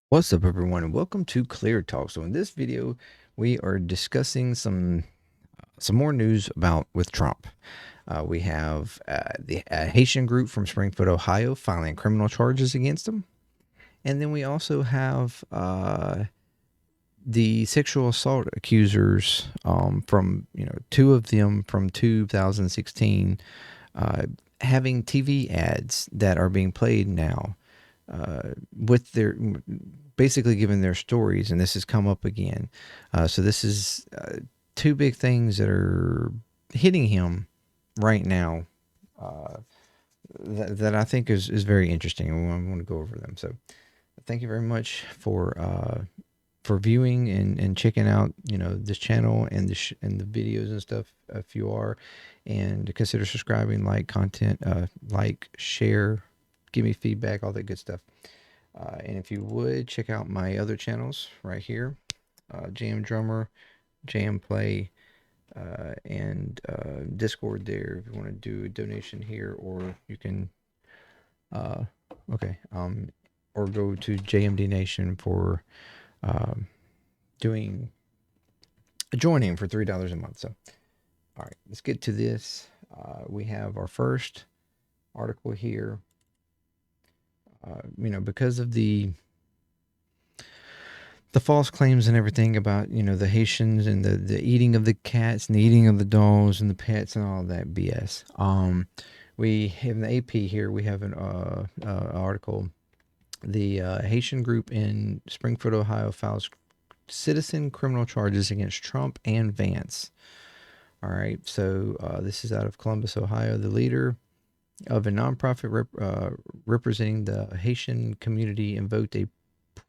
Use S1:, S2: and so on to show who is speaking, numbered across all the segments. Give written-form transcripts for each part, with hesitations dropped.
S1: What's up, everyone, and welcome to Clear Talk. So in this video, we are discussing some more news about with Trump. We have the Haitian group from Springfield, Ohio, filing criminal charges against him, and then we also have the sexual assault accusers from two of them from 2016 having TV ads that are being played now with their basically giving their stories, and this has come up again. So this is two big things that are hitting him right now uh, that I think is very interesting, and I want to go over them. So thank you very much for viewing and checking out this channel and and the videos and stuff if you are, and consider subscribing, like content, like, share, give me feedback, all that good stuff. And if you would, check out my other channels right here, Jam Drummer, JMDPLAY, and Discord there if you want to do a donation here, or you can, uh, okay, or go to JMD Nation for um, doing joining for $3 a month. So, all right, let's get to this. We have our first article here. Because of the false claims and everything about the Haitians and the eating of the cats and the eating of the dogs and the pets and all that BS. We have in the AP here. We have an article. The Haitian group in Springfield, Ohio, files citizen criminal charges against Trump and Vance. All right, so this is out of Columbus, Ohio. The leader of a nonprofit representing the Haitian community invoked a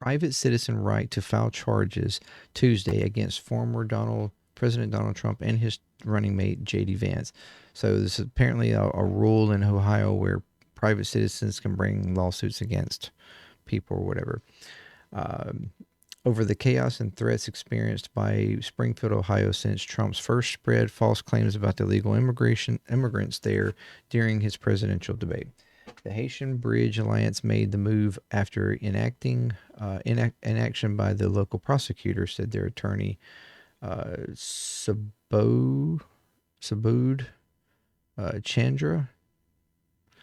S1: private citizen right to file charges Tuesday against former President Donald Trump and his running mate J.D. Vance. So this is apparently a rule in Ohio where private citizens can bring lawsuits against people or whatever. Um, Over the chaos and threats experienced by Springfield, Ohio since Trump's first spread false claims about illegal immigrants there during his presidential debate. The Haitian Bridge Alliance made the move after inaction by the local prosecutor, said their attorney, Sabood Chandra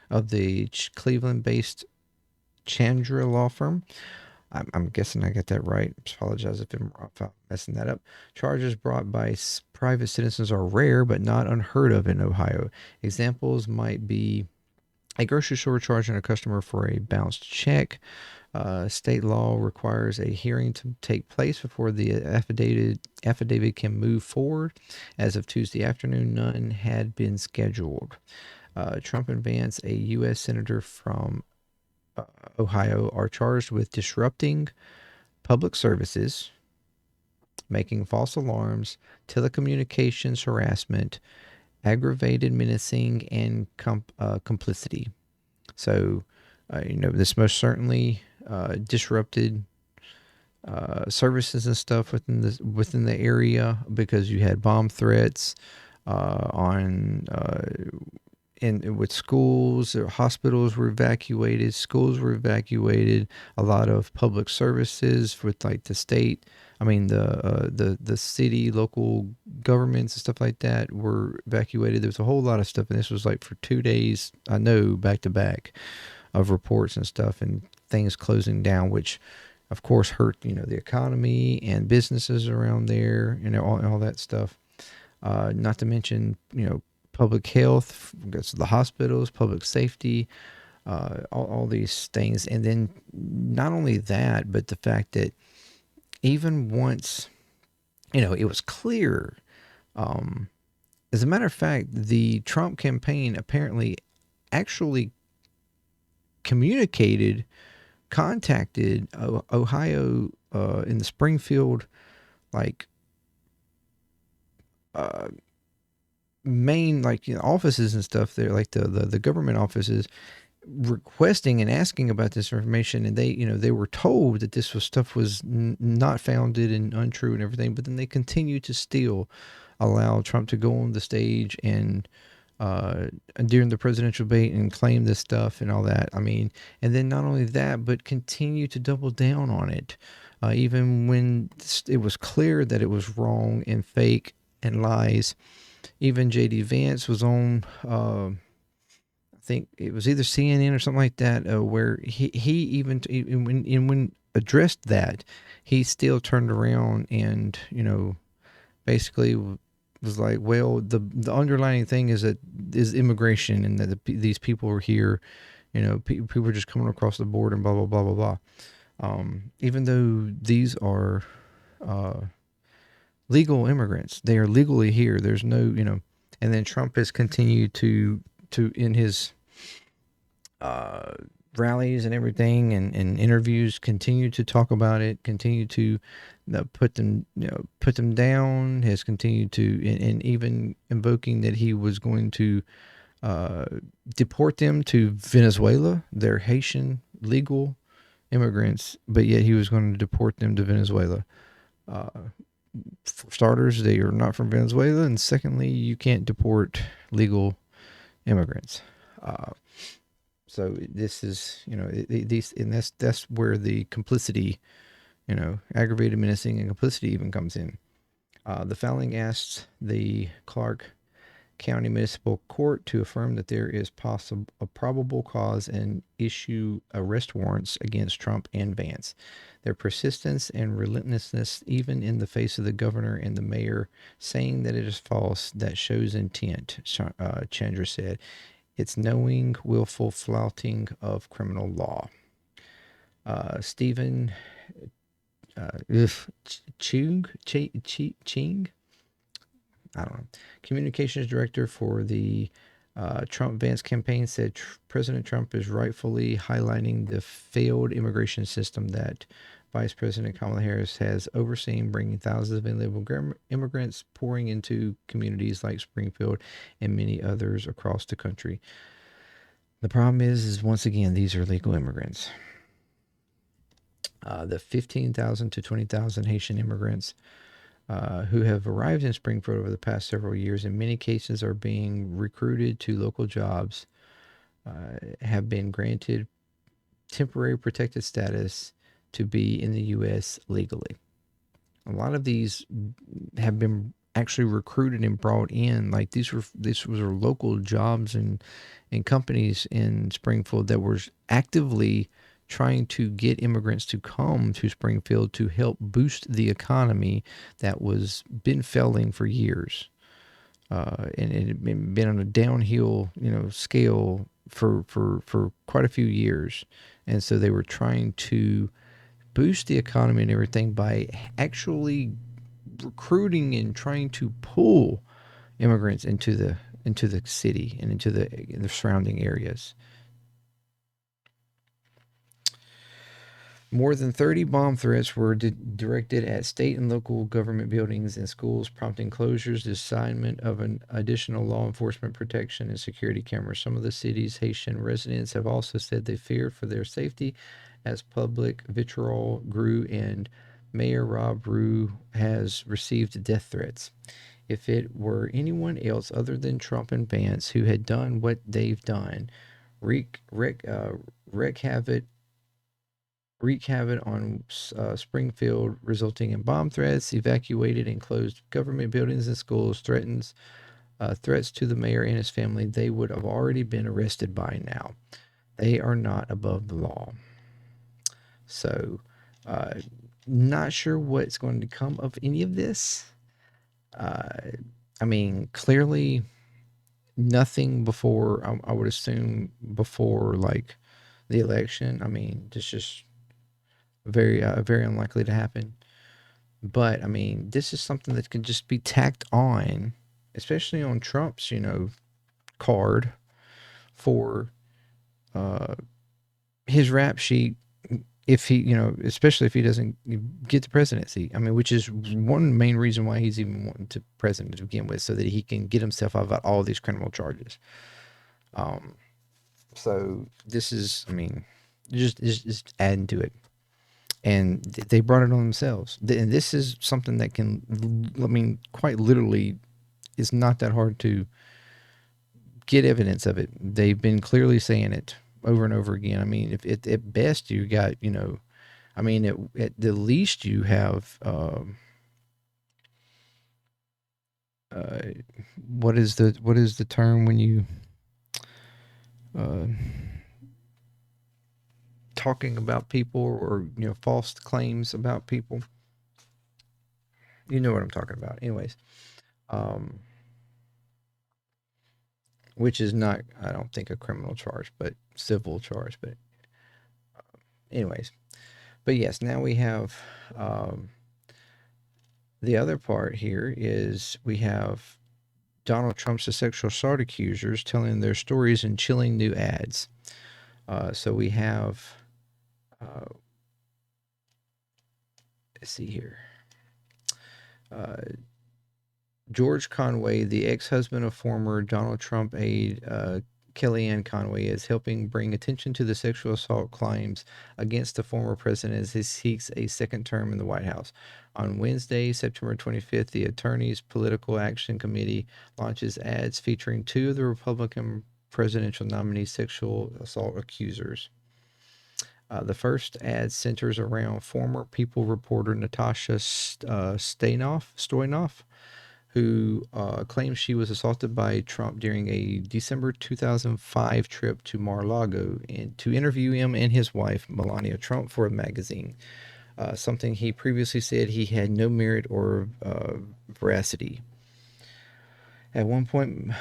S1: of the Cleveland-based Chandra law firm. I'm guessing I got that right. Apologize if I'm messing that up. Charges brought by private citizens are rare but not unheard of in Ohio. Examples might be a grocery store charging a customer for a bounced check. State law requires a hearing to take place before the affidavit can move forward. As of Tuesday afternoon, none had been scheduled. Trump and Vance, a U.S. senator from Ohio, are charged with disrupting public services, making false alarms, telecommunications harassment, aggravated menacing, and complicity. So, this most certainly disrupted services and stuff within the area, because you had bomb threats on and with schools or hospitals were evacuated, schools were evacuated, a lot of public services with like the state, I mean the city, local governments and stuff like that were evacuated. There was a whole lot of stuff, and this was like for 2 days, I know, back to back of reports and stuff and things closing down, which of course hurt the economy and businesses around there, all that stuff. Not to mention public health, the hospitals, public safety, all these things. And then not only that, but the fact that even once, it was clear, as a matter of fact, the Trump campaign apparently actually contacted Ohio in the Springfield, like, uh, main, like, offices and stuff there, like the government offices, requesting and asking about this information, and they were told that this was not founded and untrue and everything, but then they continued to still allow Trump to go on the stage and uh, during the presidential debate and claim this stuff and all that. I mean, and then not only that, but continue to double down on it, even when it was clear that it was wrong and fake and lies. Even JD Vance was on. I think it was either CNN or something like that, where he even when addressed that, he still turned around and basically was like, well, the underlying thing is immigration, and that these people are here, people are just coming across the board and blah blah blah blah blah. Even though these are uh, legal immigrants, they are legally here. There's no, and then Trump has continued to in his uh, rallies and everything and interviews continue to talk about it, continue to put them down, has continued to and even invoking that he was going to uh, deport them to Venezuela. They're Haitian legal immigrants, but yet he was going to deport them to Venezuela. Uh, for starters, they are not from Venezuela, and secondly, you can't deport legal immigrants. Uh, So this is, these, and that's where the complicity, aggravated menacing and complicity even comes in. The filing asks the Clark County Municipal Court to affirm that there is possible a probable cause and issue arrest warrants against Trump and Vance. Their persistence and relentlessness, even in the face of the governor and the mayor saying that it is false, that shows intent, Chandra said. It's knowing, willful flouting of criminal law. Stephen Chung, Ching, I don't know, communications director for the Trump Vance campaign, said President Trump is rightfully highlighting the failed immigration system that Vice President Kamala Harris has overseen, bringing thousands of illegal immigrants pouring into communities like Springfield and many others across the country. The problem is once again, these are legal immigrants. The 15,000 to 20,000 Haitian immigrants who have arrived in Springfield over the past several years, in many cases are being recruited to local jobs, have been granted temporary protected status to be in the U.S. legally. A lot of these have been actually recruited and brought in. Like these were local jobs and companies in Springfield that were actively trying to get immigrants to come to Springfield to help boost the economy that was been failing for years. And it had been on a downhill, scale for quite a few years. And so they were trying to boost the economy and everything by actually recruiting and trying to pull immigrants into the city and into the surrounding areas. More than 30 bomb threats were directed at state and local government buildings and schools, prompting closures, the assignment of an additional law enforcement protection and security cameras. Some of the city's Haitian residents have also said they feared for their safety as public vitriol grew and Mayor Rob Rue has received death threats. If it were anyone else other than Trump and Vance who had done what they've done, wreak, wreak, wreak havoc wreak havoc on Springfield, resulting in bomb threats, evacuated and closed government buildings and schools, threats to the mayor and his family, they would have already been arrested by now. They are not above the law. So, uh, not sure what's going to come of any of this. I mean, clearly nothing before, I would assume, before like the election. I mean, it's just very unlikely to happen. But I mean, this is something that can just be tacked on, especially on Trump's, card for uh, his rap sheet. If he, especially if he doesn't get the presidency, I mean, which is one main reason why he's even wanting to president to begin with, so that he can get himself out of all these criminal charges. Um, so this is, I mean, just adding to it. And they brought it on themselves. And this is something that can, I mean, quite literally, is not that hard to get evidence of it. They've been clearly saying it over and over again. I mean, if at best you got, I mean, at the least you have, uh, what is the term when you uh, talking about people, or false claims about people? You know what I'm talking about. Anyways, um, which is not, I don't think, a criminal charge, but civil charge. But anyways, but yes, now we have, um, the other part here is we have Donald Trump's sexual assault accusers telling their stories in chilling new ads. So we have, uh, let's see here. Uh, George Conway, the ex-husband of former Donald Trump aide Kellyanne Conway, is helping bring attention to the sexual assault claims against the former president as he seeks a second term in the White House. On Wednesday, September 25th, the Attorney's Political Action Committee launches ads featuring two of the Republican presidential nominees' sexual assault accusers. The first ad centers around former People reporter Natasha Stoynoff, who claims she was assaulted by Trump during a December 2005 trip to Mar-a-Lago and to interview him and his wife, Melania Trump, for a magazine. Something he previously said he had no merit or veracity. At one point,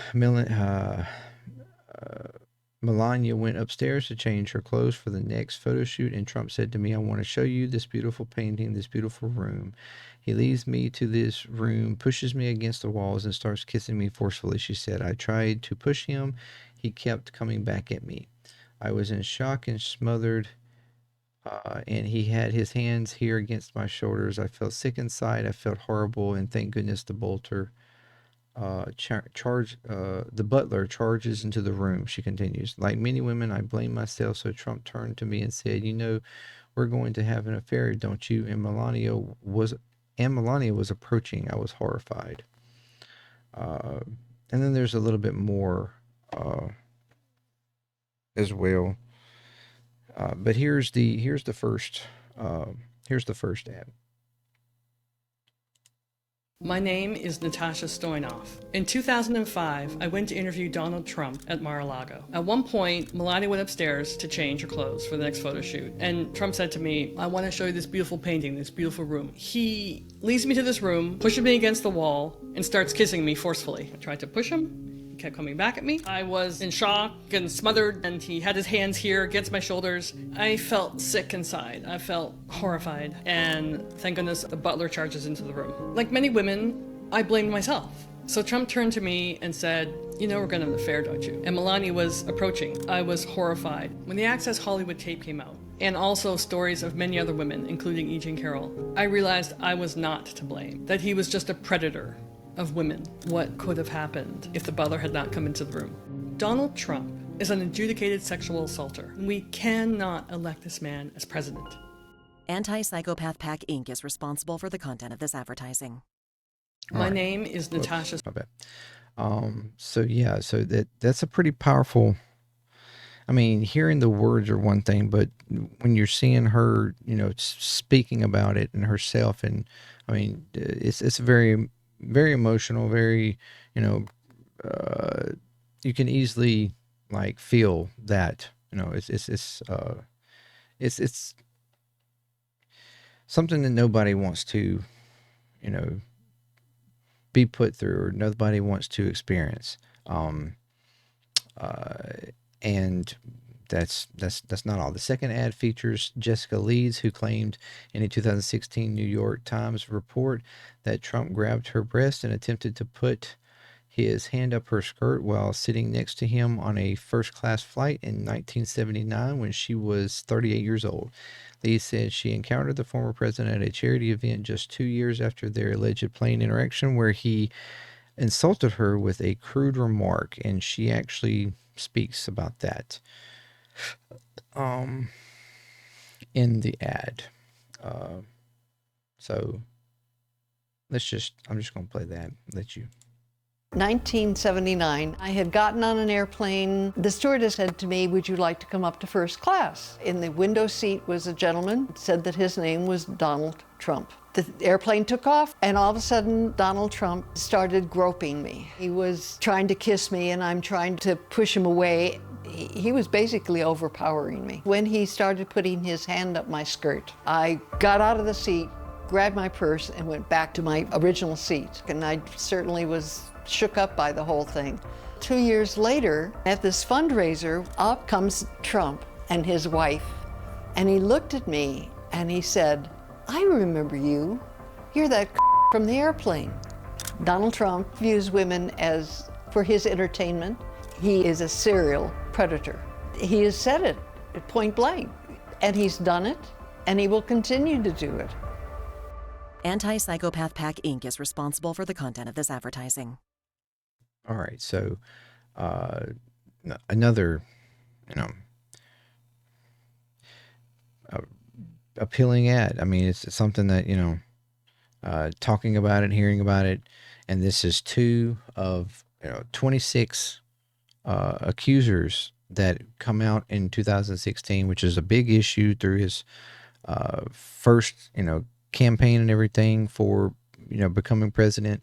S1: Melania went upstairs to change her clothes for the next photo shoot, and Trump said to me, "I want to show you this beautiful painting, this beautiful room." He leads me to this room, pushes me against the walls, and starts kissing me forcefully, she said. I tried to push him. He kept coming back at me. I was in shock and smothered, and he had his hands here against my shoulders. I felt sick inside. I felt horrible, and thank goodness the bolter the butler charges into the room. She continues, like many women, I blame myself. So Trump turned to me and said, we're going to have an affair, don't you? And Melania was approaching. I was horrified. And then there's a little bit more as well. But here's the first ad.
S2: My name is Natasha Stoynoff. In 2005, I went to interview Donald Trump at Mar-a-Lago. At one point, Melania went upstairs to change her clothes for the next photo shoot. And Trump said to me, I want to show you this beautiful painting, this beautiful room. He leads me to this room, pushes me against the wall, and starts kissing me forcefully. I tried to push him. He kept coming back at me. I was in shock and smothered, and he had his hands here against my shoulders. I felt sick inside. I felt horrified, and thank goodness the butler charges into the room. Like many women, I blamed myself. So Trump turned to me and said, we're gonna have an affair, don't you? And Melania was approaching. I was horrified. When the Access Hollywood tape came out, and also stories of many other women, including E. Jean Carroll, I realized I was not to blame, that he was just a predator of women. What could have happened if the butler had not come into the room? Donald Trump is an adjudicated sexual assaulter. We cannot elect this man as president.
S3: Anti-Psychopath Pack Inc. is responsible for the content of this advertising.
S2: My name is Natasha.
S1: My bad. So that's a pretty powerful. I mean, hearing the words are one thing, but when you're seeing her, speaking about it and herself, and I mean, it's very, very emotional. Very, you can easily like feel that. It's something that nobody wants to, be put through, or nobody wants to experience. And that's not all. The second ad features Jessica Leeds, who claimed in a 2016 New York Times report that Trump grabbed her breast and attempted to put his hand up her skirt while sitting next to him on a first-class flight in 1979 when she was 38 years old. Lee said she encountered the former president at a charity event just 2 years after their alleged plane interaction, where he insulted her with a crude remark, and she actually speaks about that in the ad. So I'm just going to play that, let you
S4: 1979, I had gotten on an airplane. The stewardess said to me, "Would you like to come up to first class?" In the window seat was a gentleman, said that his name was Donald Trump. The airplane took off, and all of a sudden, Donald Trump started groping me. He was trying to kiss me, and I'm trying to push him away. He was basically overpowering me. When he started putting his hand up my skirt, I got out of the seat, grabbed my purse, and went back to my original seat. And I certainly was shook up by the whole thing. 2 years later, at this fundraiser, up comes Trump and his wife. And he looked at me and he said, "I remember you. You're that from the airplane." Donald Trump views women as for his entertainment. He is a serial predator. He has said it at point blank, and he's done it, and he will continue to do it.
S3: Anti-Psychopath Pack Inc. is responsible for the content of this advertising.
S1: All right, so another, appealing ad. I mean, it's something that, talking about it, hearing about it, and this is 2 of 26 accusers that come out in 2016, which is a big issue through his first, campaign and everything for, becoming president.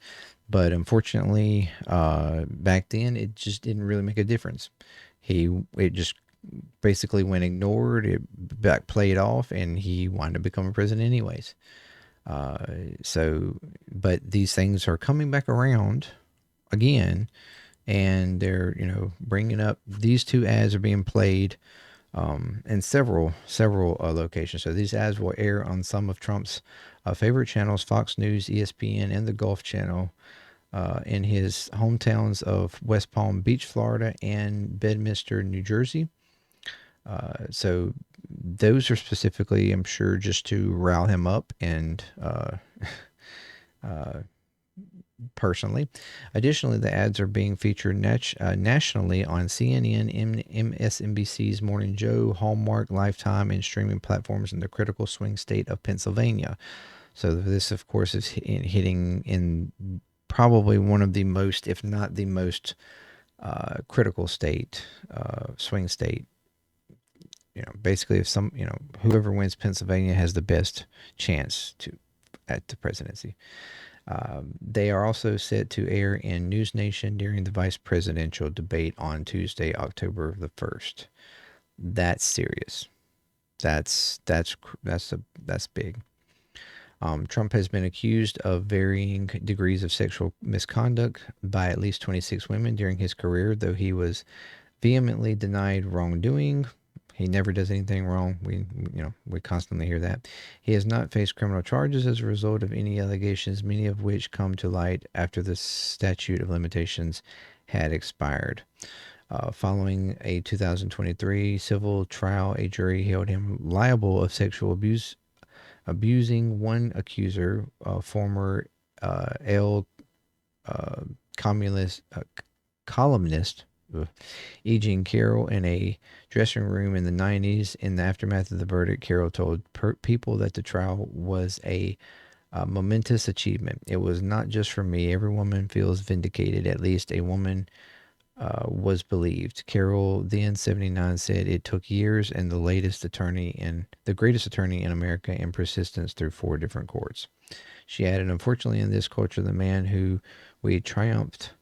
S1: But unfortunately, back then, it just didn't really make a difference. It just basically went ignored, it back played off, and he wanted to become a president anyways. But these things are coming back around again, and they're, bringing up, these 2 ads are being played in several locations. So these ads will air on some of Trump's favorite channels, Fox News, ESPN, and the Golf Channel, in his hometowns of West Palm Beach, Florida, and Bedminster, New Jersey. So those are specifically, I'm sure, just to rile him up and personally. Additionally, the ads are being featured nationally on CNN, MSNBC's Morning Joe, Hallmark, Lifetime, and streaming platforms in the critical swing state of Pennsylvania. So this, of course, is hitting in probably one of the most, if not the most, critical state, swing state. Basically, if whoever wins Pennsylvania has the best chance at the presidency. They are also set to air in News Nation during the vice presidential debate on Tuesday, October the 1st. That's serious. That's big. Trump has been accused of varying degrees of sexual misconduct by at least 26 women during his career, though he was vehemently denied wrongdoing. He never does anything wrong. We constantly hear that. He has not faced criminal charges as a result of any allegations, many of which come to light after the statute of limitations had expired. Following a 2023 civil trial, a jury held him liable of sexual abuse, abusing one accuser, former L columnist E. Jean Carroll, in a dressing room in the 90s. In the aftermath of the verdict, Carroll told people that the trial was a momentous achievement. "It was not just for me. Every woman feels vindicated. At least a woman was believed." Carroll, then 79, said it took years and the greatest attorney in America, and persistence through 4 different courts. She added, "Unfortunately, in this culture, the man who we triumphed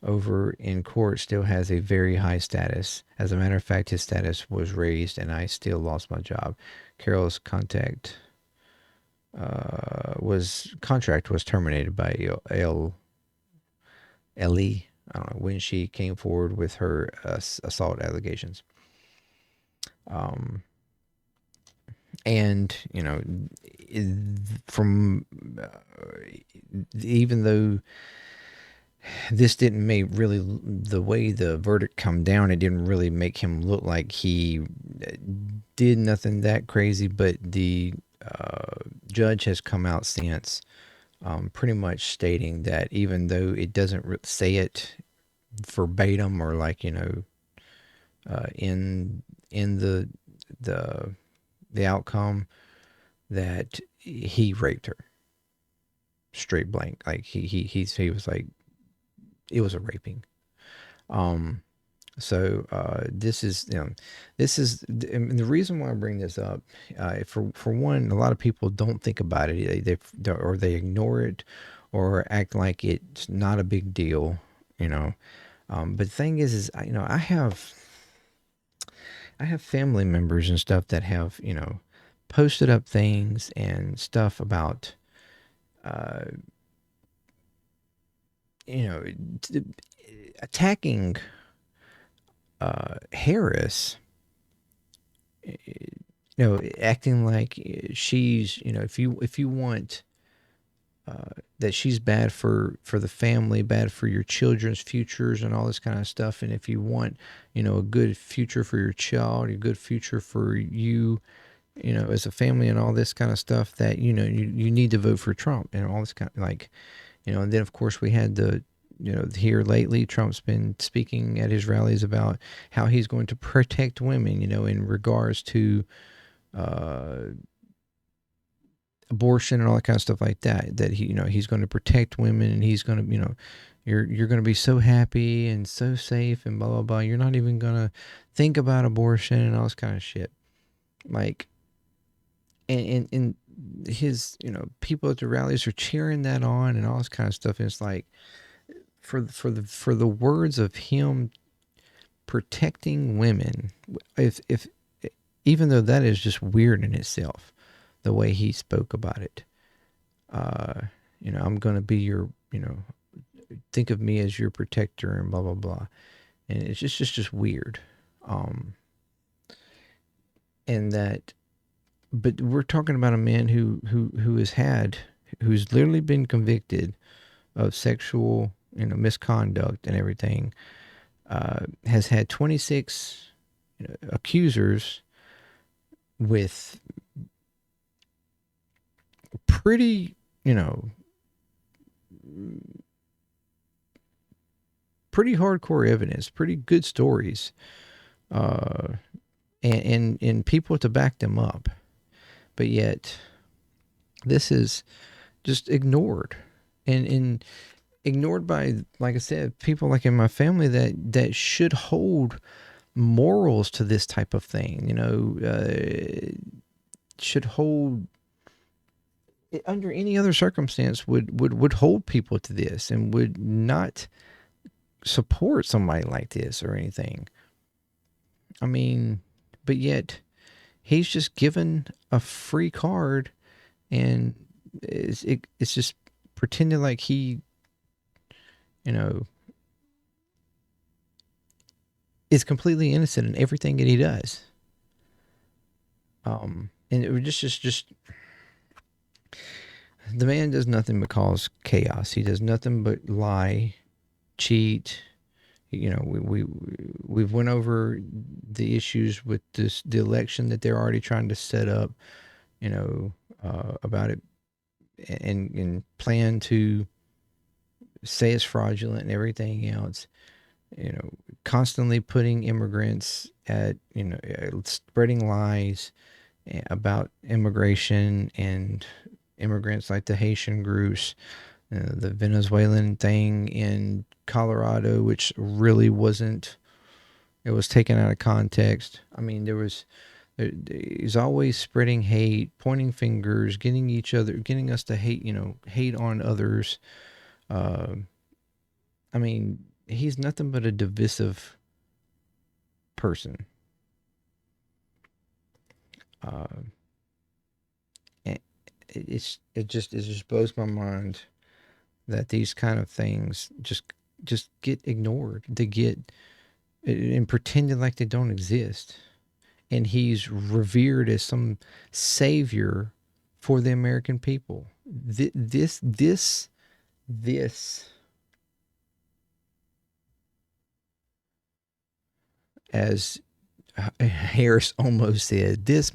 S1: over in court still has a very high status. As a matter of fact, his status was raised, and I still lost my job." Carroll's contract was terminated by Ellie, I don't know, when she came forward with her assault allegations. And from even though this didn't make really, the way the verdict come down, it didn't really make him look like he did nothing that crazy, but the judge has come out since, pretty much stating that even though it doesn't say it verbatim or in the outcome, that he raped her straight blank. Like he was like, it was a raping. Um, so this is, this is and the reason why I bring this up. For one, a lot of people don't think about it. Or they ignore it, or act like it's not a big deal. You know, but the thing is I have family members and stuff that have posted up things and stuff about uh, you know t- attacking Harris, acting like she's, if you want that she's bad for the family, bad for your children's futures and all this kind of stuff, and if you want, a good future for your child, a good future for you, as a family and all this kind of stuff, that you need to vote for Trump and all this kind of like, and then of course we had the here lately, Trump's been speaking at his rallies about how he's going to protect women, in regards to uh, abortion and all that kind of stuff like that. That he's going to protect women, and he's going to, you're going to be so happy and so safe and blah blah blah. You're not even going to think about abortion and all this kind of shit. Like, and his, people at the rallies are cheering that on and all this kind of stuff. And it's like, for the words of him protecting women, if even though that is just weird in itself, the way he spoke about it. uh I'm going to be your, think of me as your protector and blah blah blah, and it's just weird. um and that, but we're talking about a man who's literally been convicted of sexual, misconduct and everything. Has had 26 accusers with pretty, pretty hardcore evidence, pretty good stories, uh, and people to back them up. But yet, this is just ignored, and ignored by, like I said, people like in my family that should hold morals to this type of thing. Should hold under any other circumstance, would hold people to this and would not support somebody like this or anything. I mean, but yet he's just given a free card, and it's just pretending like he, you know, is completely innocent in everything that he does. And it was just the man does nothing but cause chaos. He does nothing but lie, cheat. We've went over the issues with the election that they're already trying to set up, about it, and plan to say it's fraudulent and everything else. Constantly putting immigrants at, spreading lies about immigration and immigrants, like the Haitian groups, the Venezuelan thing in Colorado, which really wasn't, it was taken out of context. I mean, he's always spreading hate, pointing fingers, getting us to hate, hate on others. I mean, he's nothing but a divisive person. Uh, and it just blows my mind that these kind of things just get ignored. They get and pretended like they don't exist. And he's revered as some savior for the American people. This, as Harris almost said, this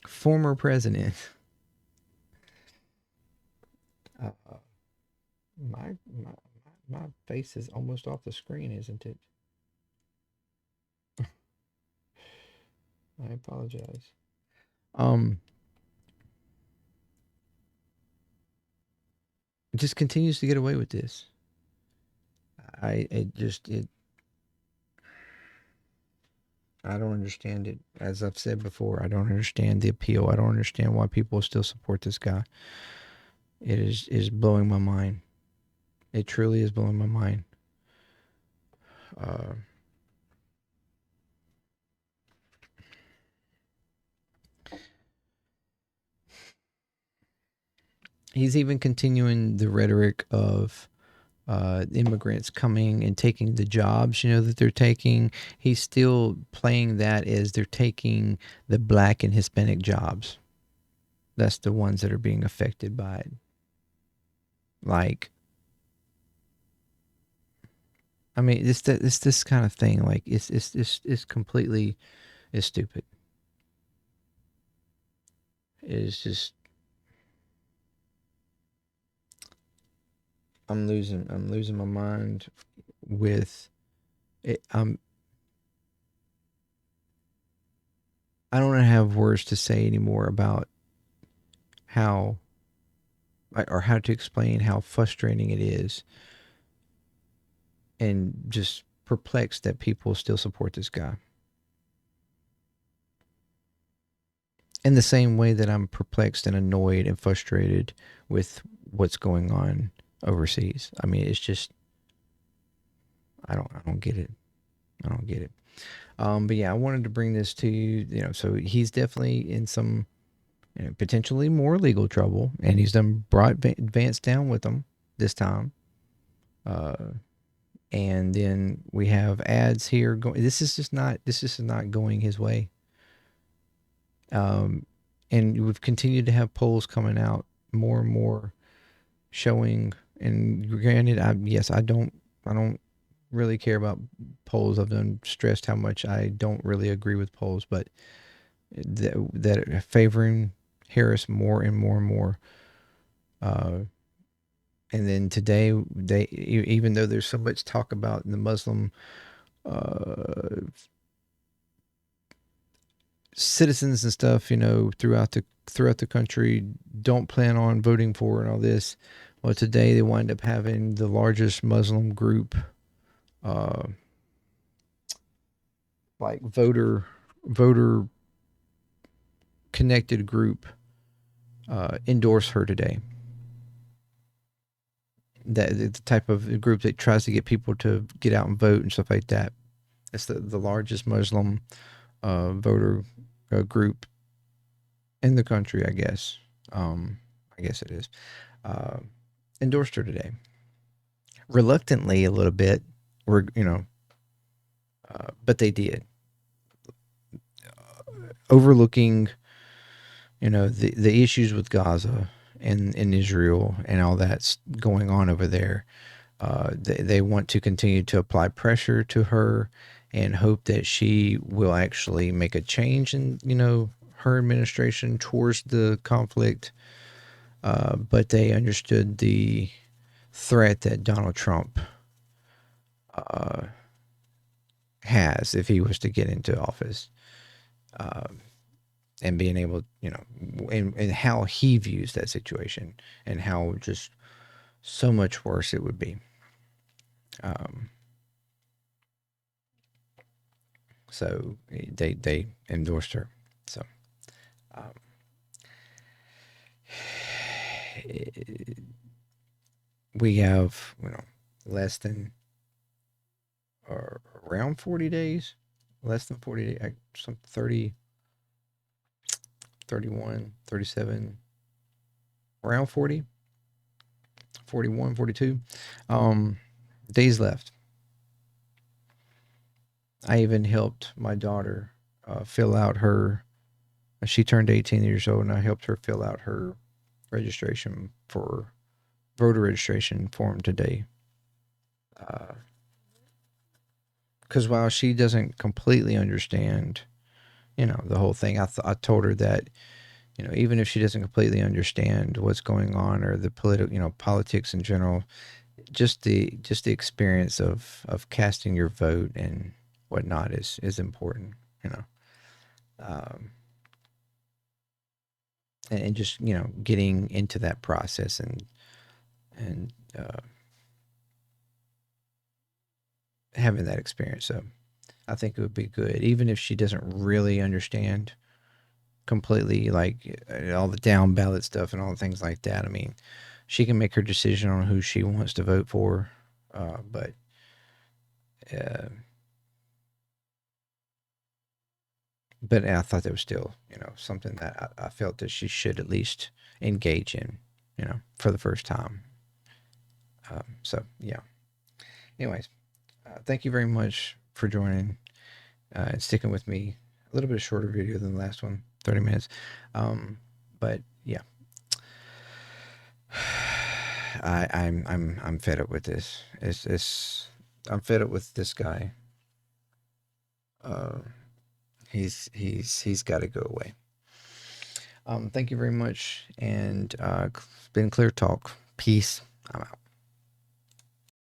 S1: former president. Uh, my face is almost off the screen, isn't it? I apologize. Um, just continues to get away with this. it I don't understand it. As I've said before, I don't understand the appeal. I don't understand why people still support this guy. It is blowing my mind. It truly is blowing my mind. Uh, he's even continuing the rhetoric of immigrants coming and taking the jobs, that they're taking. He's still playing that as they're taking the black and Hispanic jobs. That's the ones that are being affected by it. Like, I mean, it's this kind of thing. Like, it's completely, it's stupid. It's just, I'm losing my mind with it. I don't have words to say anymore about how, or how to explain how frustrating it is, and just perplexed that people still support this guy. In the same way that I'm perplexed and annoyed and frustrated with what's going on overseas. I mean, it's just, I don't get it. I don't get it. But yeah, I wanted to bring this to you. So he's definitely in some, potentially more legal trouble, and he's done brought Vance down with him this time. And then we have ads here going. This is not going his way. And we've continued to have polls coming out more and more showing. And granted, I don't really care about polls. I've done stressed how much I don't really agree with polls, but that favoring Harris more and more and more. And then today, even though there's so much talk about the Muslim citizens and stuff, throughout the country don't plan on voting for and all this. Well, today they wind up having the largest Muslim group, like voter connected group, endorse her today. That the type of group that tries to get people to get out and vote and stuff like that. It's the largest Muslim voter group in the country, I guess. I guess it is. Uh, Endorsed her today, reluctantly a little bit. But they did, overlooking, the issues with Gaza and in Israel and all that's going on over there. They want to continue to apply pressure to her and hope that she will actually make a change in, her administration towards the conflict. But they understood the threat that Donald Trump has if he was to get into office, and being able, and how he views that situation and how just so much worse it would be. So they endorsed her. So we have, less than, or around 40 days, less than 40 days, some 30, 31, 37, around 40, 41, 42 days left. I even helped my daughter fill out her, she turned 18 years old, and I helped her fill out her registration for voter registration form today. Because while she doesn't completely understand, the whole thing, I told her that, even if she doesn't completely understand what's going on, or the politics in general, just the experience of casting your vote and whatnot is important, and just, getting into that process and having that experience. So I think it would be good, even if she doesn't really understand completely, like all the down ballot stuff and all the things like that. I mean, she can make her decision on who she wants to vote for, but uh, but I thought that was still, something that I felt that she should at least engage in, for the first time. So yeah. Anyways, thank you very much for joining and sticking with me. A little bit shorter video than the last one, 30 minutes. But yeah, I'm fed up with this. I'm fed up with this guy. Uh, he's got to go away. Thank you very much, and it's been Clear Talk. Peace. I'm out.